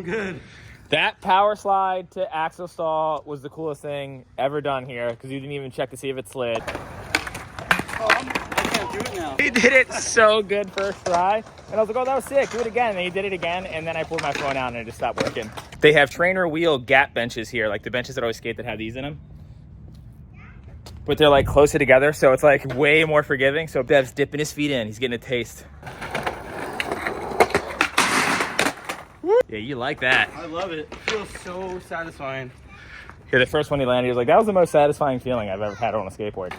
I'm good. That power slide to axle stall was the coolest thing ever done here because you didn't even check to see if it slid. Oh, I can't do it now. He did it so good first try. And I was like, oh, that was sick. Do it again. And he did it again. And then I pulled my phone out and it just stopped working. They have trainer wheel gap benches here, like the benches that always skate that have these in them. But they're like closer together. So it's like way more forgiving. So Dev's dipping his feet in. He's getting a taste. Yeah, you like that. I love it. It feels so satisfying. Yeah, the first one he landed, he was like, that was the most satisfying feeling I've ever had on a skateboard.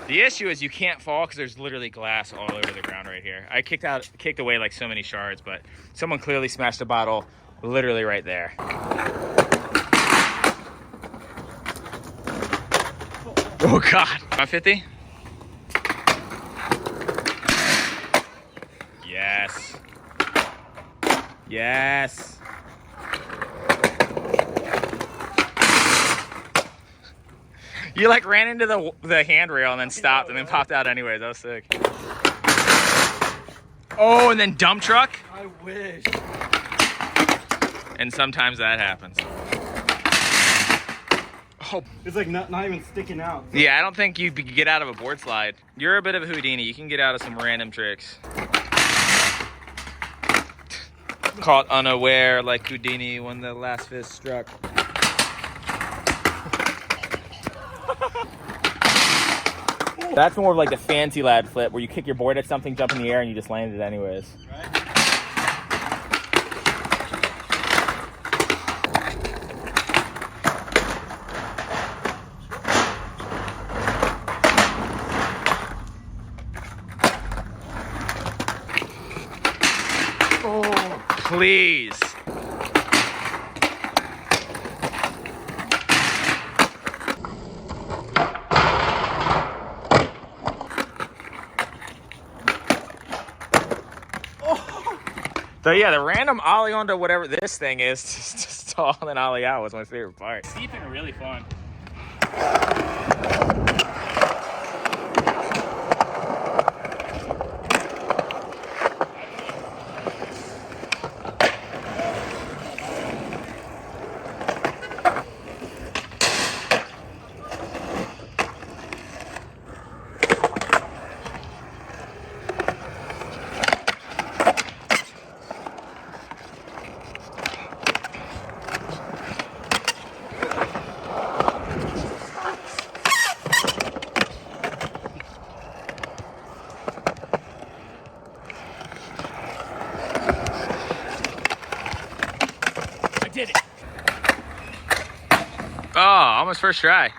The issue is you can't fall because there's literally glass all over the ground right here. I kicked away like so many shards, but someone clearly smashed a bottle literally right there. Oh God. 150? Yes. Yes. You like ran into the handrail and then stopped and then popped out anyways. That was sick. Oh, and then dump truck? I wish. And sometimes that happens. Oh. It's like not even sticking out. Yeah, I don't think you could get out of a board slide. You're a bit of a Houdini. You can get out of some random tricks. Caught unaware like Houdini when the last fist struck. That's more of like the fancy lad flip where you kick your board at something, jump in the air, and you just land it anyways. Right? Oh, please. So yeah, the random ollie onto whatever this thing is, just stall and then ollie out was my favorite part. Steeping are really fun. Did it. Oh, almost first try.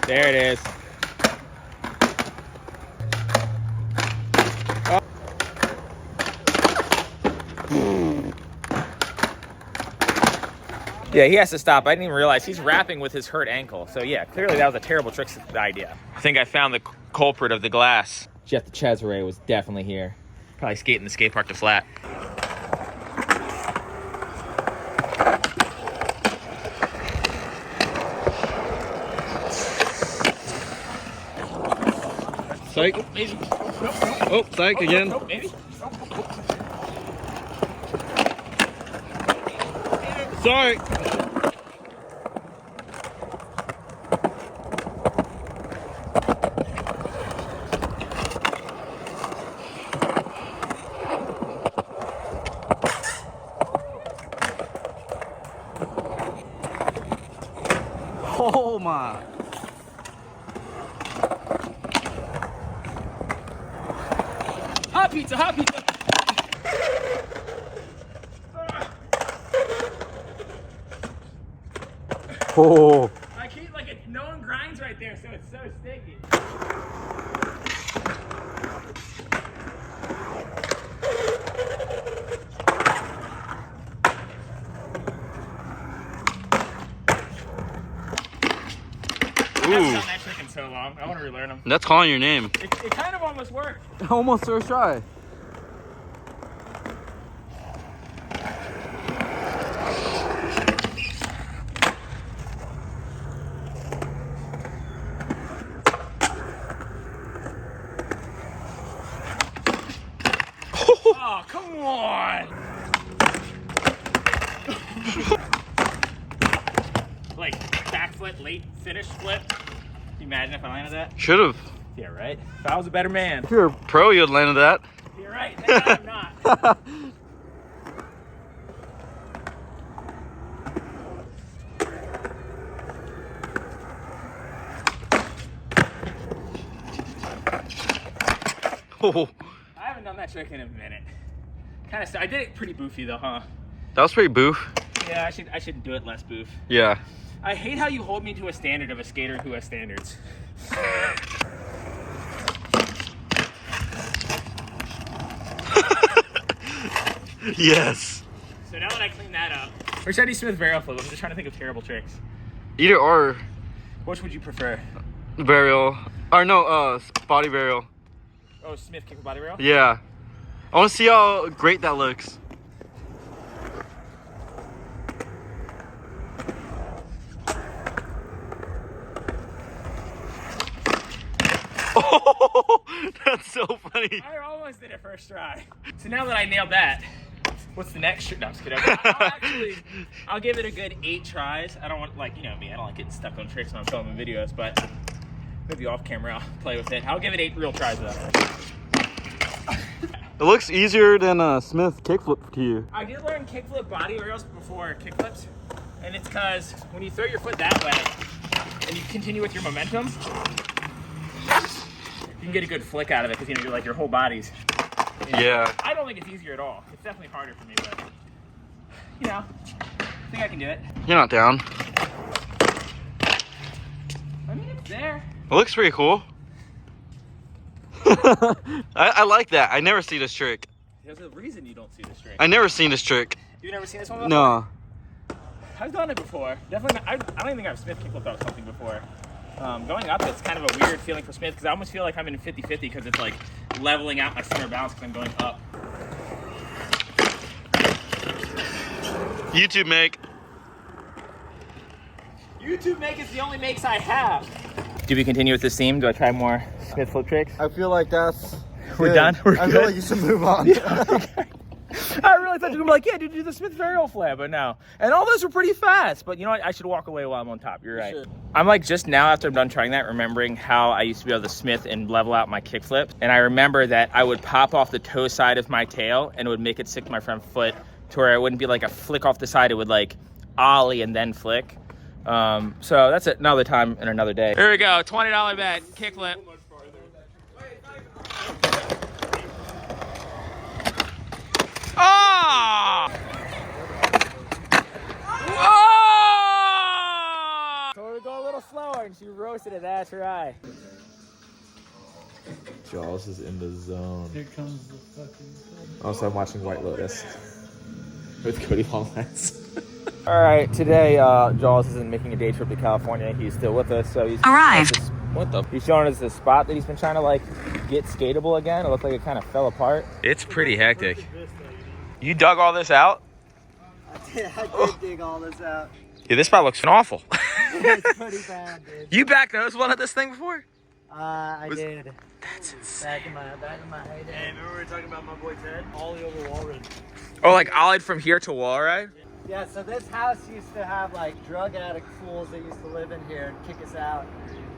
There it is. Oh. Yeah, he has to stop. I didn't even realize he's rapping with his hurt ankle. So yeah, clearly that was a terrible trick idea. I think I found the culprit of the glass. Jeff the Cesare was definitely here. Probably skating the skate park to flat. Psych. Oh, maybe. Nope. Oh, psych again. Nope, maybe. Sorry. Oh my. Hot pizza, hot pizza. Oh. I keep like a known grinds right there, so it's so sticky. I haven't done that trick in so long. I want to relearn them. That's calling your name. It kind of almost worked. Almost first try. Oh, come on! Like, backflip, late finish flip. Can you imagine if I landed that? Should've. Yeah, right? If I was a better man. If you're a pro, you'd landed that. You're right. Thank God I'm not. Oh, I haven't done that trick in a minute. Kind of. I did it pretty boofy though, huh? that was pretty boof. Yeah, I should do it less boof. Yeah. I hate how you hold me to a standard of a skater who has standards. Yes. So now that I clean that up, or should I do Smith barrel flip? I'm just trying to think of terrible tricks. Either or. Which would you prefer? Burial. Or no, body burial. Oh, Smith kick body barrel? Yeah. I want to see how great that looks. Oh, that's so funny. I almost did it first try. So now that I nailed that, what's the next trick? No, I'm just kidding. I'll give it a good 8 tries. I don't want, like, you know me, I don't like getting stuck on tricks when I'm filming videos, but maybe off camera I'll play with it. I'll give it 8 real tries though. It looks easier than a Smith kickflip to you. I did learn kickflip body rails before kickflips, and it's because when you throw your foot that way and you continue with your momentum, you can get a good flick out of it because, you know, you're like your whole body's. You know, Yeah. I don't think it's easier at all. It's definitely harder for me, but you know, I think I can do it. You're not down. I mean, it's there. It looks pretty cool. I like that. I never see this trick. There's a reason you don't see this trick. I never seen this trick. You've never seen this one before? No. I've done it before. Definitely. I don't even think I've Smith kickflipped out something before. Going up, it's kind of a weird feeling for Smith because I almost feel like I'm in 50-50 because it's like leveling out my center balance because I'm going up. YouTube make. YouTube make is the only makes I have. Do we continue with this theme? Do I try more Smith flip tricks? I feel like that's We're good. done? We're I good? feel like you should move on. I really thought you were gonna be like, yeah, dude, do the Smith barrel flip, but no. And all those were pretty fast, but you know what? I should walk away while I'm on top. You're right. I'm like just now after I'm done trying that, remembering how I used to be able to Smith and level out my kickflip. And I remember that I would pop off the toe side of my tail and it would make it stick to my front foot to where it wouldn't be like a flick off the side. It would like ollie and then flick. So that's another time and another day. Here we go, $20 bet, kickflip. Oh! Oh! So we go a little slower and she roasted it, that's right. Jaws is in the zone. Here comes the fucking... Also, I'm watching White Lotus with Cody Longlegs. All right, today Jaws isn't making a day trip to California. He's still with us, so he's Arrived. He's showing us the spot that he's been trying to like get skatable again. It looked like it kind of fell apart. It's pretty hectic. You dug all this out? I did dig all this out. Yeah, this spot looks awful. It's pretty bad, dude. You back nose one at this thing before? I did. That's insane. Back in my heyday. Hey, remember we were talking about my boy Ted? Ollie over Walrus. Oh, like ollied from here to wall, right? Yeah, so this house used to have like drug addict fools that used to live in here and kick us out.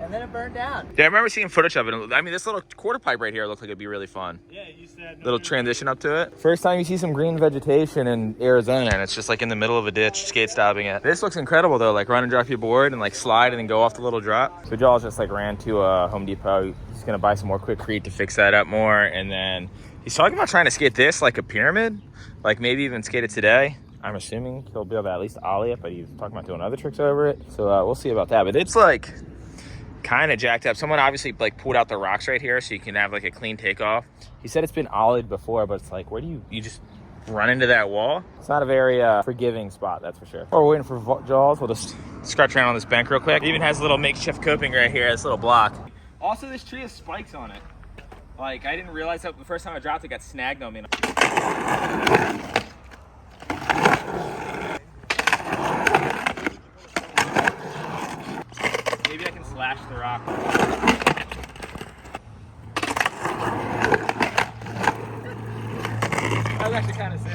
And then it burned down. Yeah, I remember seeing footage of it. I mean, this little quarter pipe right here looked like it'd be really fun. Yeah, you said... Little transition up to it. First time you see some green vegetation in Arizona, and it's just like in the middle of a ditch, skate stopping it. This looks incredible though, like run and drop your board and like slide and then go off the little drop. So Jaws just like ran to Home Depot. He's gonna buy some more Quikrete to fix that up more. And then he's talking about trying to skate this like a pyramid, like maybe even skate it today. I'm assuming he'll be able to at least ollie it, but he's talking about doing other tricks over it. So we'll see about that. But it's like kind of jacked up. Someone obviously like pulled out the rocks right here so you can have like a clean takeoff. He said it's been ollied before, but it's like, where do you just run into that wall? It's not a very forgiving spot, that's for sure. While we're waiting for Jaws, we'll just scratch around on this bank real quick. It even has a little makeshift coping right here, this little block. Also, this tree has spikes on it. Like, I didn't realize that the first time I dropped it, got snagged on me. Maybe I can slash the rock. was actually kind of sick.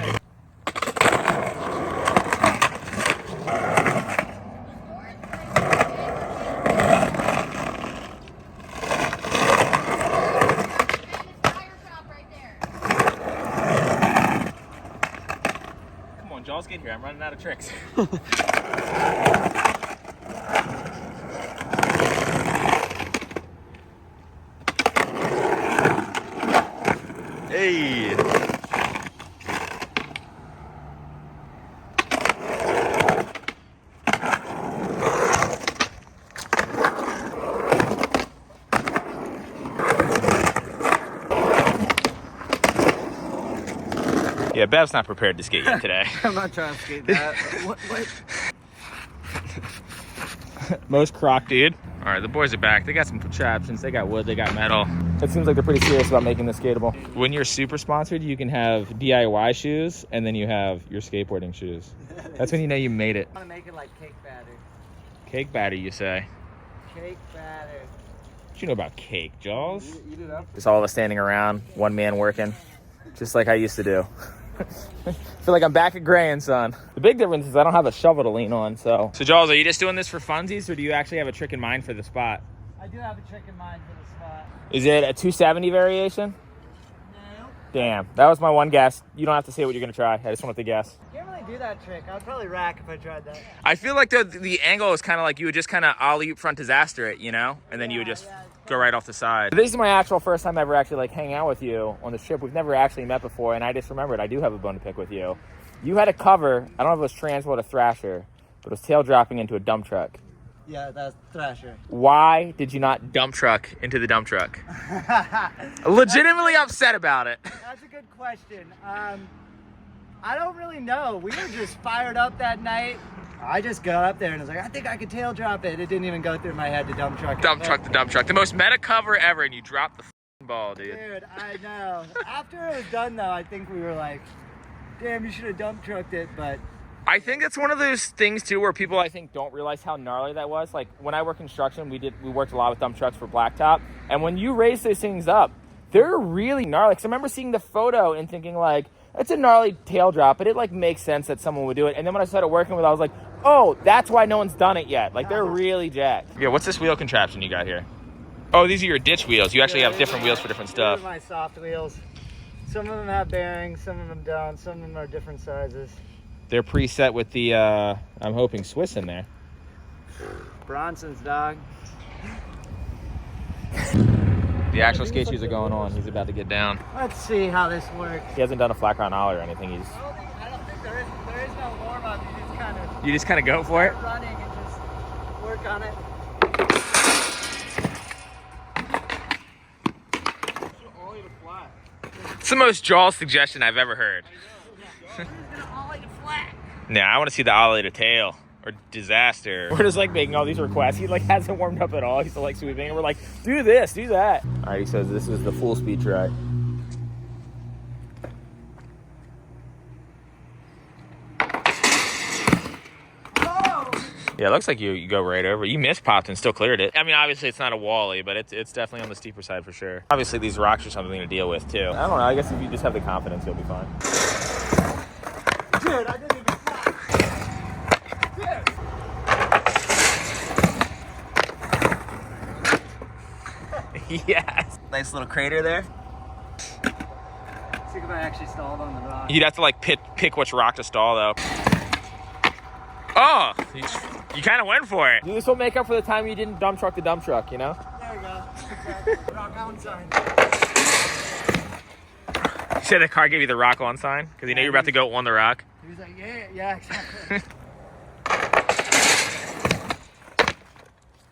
Come on, Jaws, get here. I'm running out of tricks. Hey. Yeah, Bev's not prepared to skate yet today. I'm not trying to skate that. What? Most croc, dude. All right, the boys are back. They got some contraptions. They got wood. They got metal. It seems like they're pretty serious about making this skatable. When you're super sponsored, you can have DIY shoes, and then you have your skateboarding shoes. That's when you know you made it. I want to make it like cake batter. Cake batter, you say? Cake batter. What you know about cake, Jaws? Eat it up. Just all of us standing around, one man working, just like I used to do. Feel like I'm back at Gray and Son. The big difference is I don't have a shovel to lean on, so. So Jaws, are you just doing this for funsies, or do you actually have a trick in mind for the spot? I do have a trick in mind for the spot. Is it a 270 variation? No. Damn, that was my one guess. You don't have to say what you're gonna try. I just wanted to guess. Can't really do that trick. I'd probably rack if I tried that. I feel like the angle is kind of like you would just kind of ollie front disaster it, you know? And then you would just go right off the side. This is my actual first time ever actually like hanging out with you on the trip. We've never actually met before, and I just remembered I do have a bone to pick with you. You had a cover, I don't know if it was Transworld or Thrasher, but it was tail dropping into a dump truck. Yeah, that's Thrasher. Why did you not dump truck into the dump truck? Legitimately upset about it. That's a good question. I don't really know. We were just fired up that night. I just got up there and was like, I think I could tail drop it. It didn't even go through my head to dump truck. Dump truck the dump truck. The most meta cover ever, and you dropped the f***ing ball, dude. Dude, I know. After it was done, though, I think we were like, damn, you should have dump trucked it, but... I think it's one of those things, too, where people, I think, don't realize how gnarly that was. Like, when I worked construction, we worked a lot with dump trucks for blacktop, and when you raise those things up, they're really gnarly. 'Cause I remember seeing the photo and thinking, like, it's a gnarly tail drop, but it, like, makes sense that someone would do it. And then when I started working with it, I was like, oh, that's why no one's done it yet. Like, they're really jacked. Yeah, what's this wheel contraption you got here? Oh, these are your ditch wheels. You actually have different wheels for different stuff. These are my soft wheels. Some of them have bearings, some of them don't. Some of them are different sizes. They're preset with the, I'm hoping, Swiss in there. Bronson's, dog. The actual skate shoes are going on. He's about to get down. Let's see how this works. He hasn't done a flat ground ollie or anything. I don't think there is no warm-up. You just kind of go for it? Running and just work on it. It's the most Jaws suggestion I've ever heard. Nah, I want to see the ollie to tail or disaster. We're just like making all these requests. He like hasn't warmed up at all. He's still like sweeping, and we're like, do this, do that. All right, he says this is the full speed try. Yeah, it looks like you go right over. You missed popped and still cleared it. I mean, obviously it's not a wally, but it's definitely on the steeper side for sure. Obviously these rocks are something to deal with too. I don't know, I guess if you just have the confidence, you'll be fine. Dude, I didn't even Yes. Nice little crater there. Let's see if I actually stalled on the rock. You'd have to like pick which rock to stall though. Oh, you kind of went for it. This will make up for the time you didn't dump truck the dump truck, you know? There you go. Exactly. Rock on sign. You said the car gave you the rock on sign? Because you know you're about to go on the rock? He was like, yeah, exactly.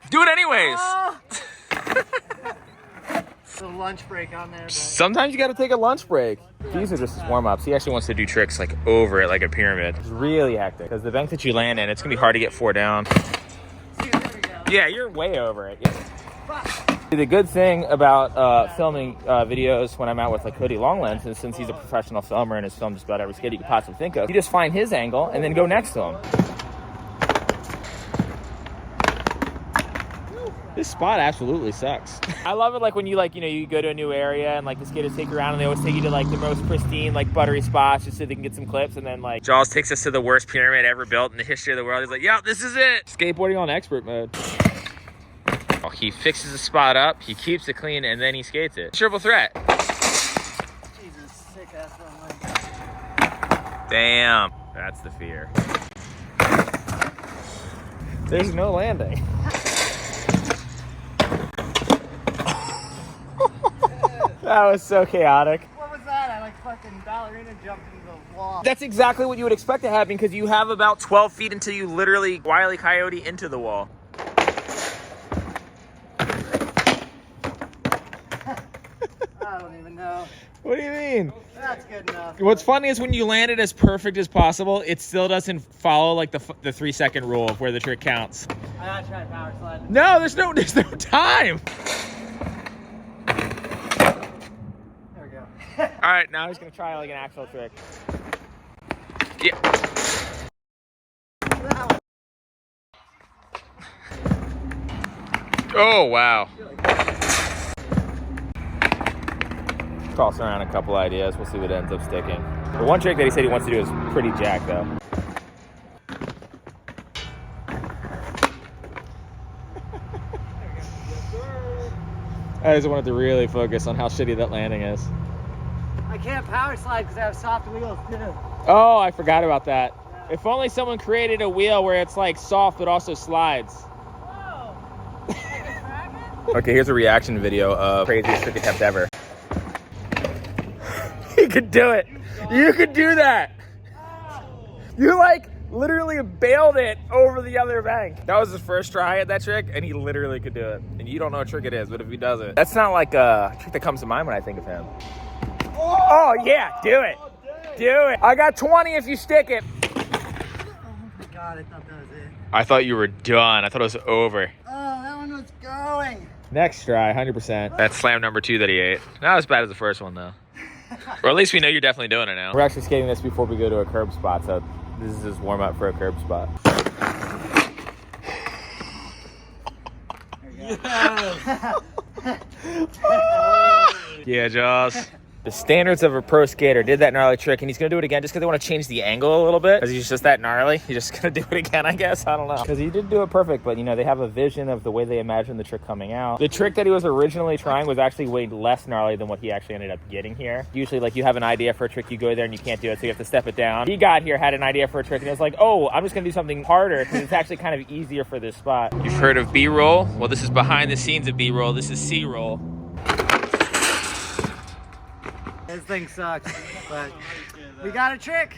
Do it anyways. Oh! The lunch break on there. But... Sometimes you got to take a lunch break. These are just warm-ups. He actually wants to do tricks like over it, like a pyramid. It's really hectic because the bank that you land in, it's gonna be hard to get 4 down. See, there we go. Yeah, you're way over it. Yeah. The good thing about filming videos when I'm out with like Cody Longlens is since he's a professional filmer and has filmed just about every skate you could possibly think of, you just find his angle and then go next to him. This spot absolutely sucks. I love it like when you you go to a new area and like the skaters take you around and they always take you to like the most pristine, like buttery spots just so they can get some clips, and then like Jaws takes us to the worst pyramid ever built in the history of the world. He's like, yeah, this is it. Skateboarding on expert mode. Oh, he fixes the spot up, he keeps it clean, and then he skates it. Triple threat. Jesus, sick ass runway. Damn. That's the fear. There's no landing. That was so chaotic. What was that? I like fucking ballerina jumped into the wall. That's exactly what you would expect to happen because you have about 12 feet until you literally Wile E. Coyote into the wall. I don't even know. What do you mean? That's good enough. What's funny is when you land it as perfect as possible, it still doesn't follow like the 3-second rule of where the trick counts. I gotta try power slide. No, there's no time. There we go. All right, now he's gonna try like an actual trick. Yeah. Oh, wow. Toss around a couple ideas. We'll see what ends up sticking. The one trick that he said he wants to do is pretty jacked, though. I just wanted to really focus on how shitty that landing is. I can't power slide because I have soft wheels too. Oh, I forgot about that. Yeah. If only someone created a wheel where it's like soft but also slides. Okay, here's a reaction video of craziest trick attempt ever. You could do it. You could do that. You like literally bailed it over the other bank. That was his first try at that trick, and he literally could do it. And you don't know what trick it is, but if he does it, that's not like a trick that comes to mind when I think of him. Oh yeah, do it. Do it. I got 20 if you stick it. Oh my god, I thought that was it. I thought you were done. I thought it was over. Oh, that one was going. Next try, 100%. That's slam number 2 that he ate. Not as bad as the first one, though. Or at least we know you're definitely doing it now. We're actually skating this before we go to a curb spot, so this is his warm-up for a curb spot. Yeah, Jaws. The standards of a pro skater did that gnarly trick, and he's gonna do it again just because they want to change the angle a little bit. Because he's just that gnarly. He's just gonna do it again, I guess. I don't know. Because he did do it perfect, but they have a vision of the way they imagine the trick coming out. The trick that he was originally trying was actually way less gnarly than what he actually ended up getting here. Usually, like, you have an idea for a trick, you go there and you can't do it, so you have to step it down. He got here, had an idea for a trick, and it was like, oh, I'm just gonna do something harder because it's actually kind of easier for this spot. You've heard of B-roll? Well, this is behind the scenes of B-roll. This is C-roll. This thing sucks, but we got a trick.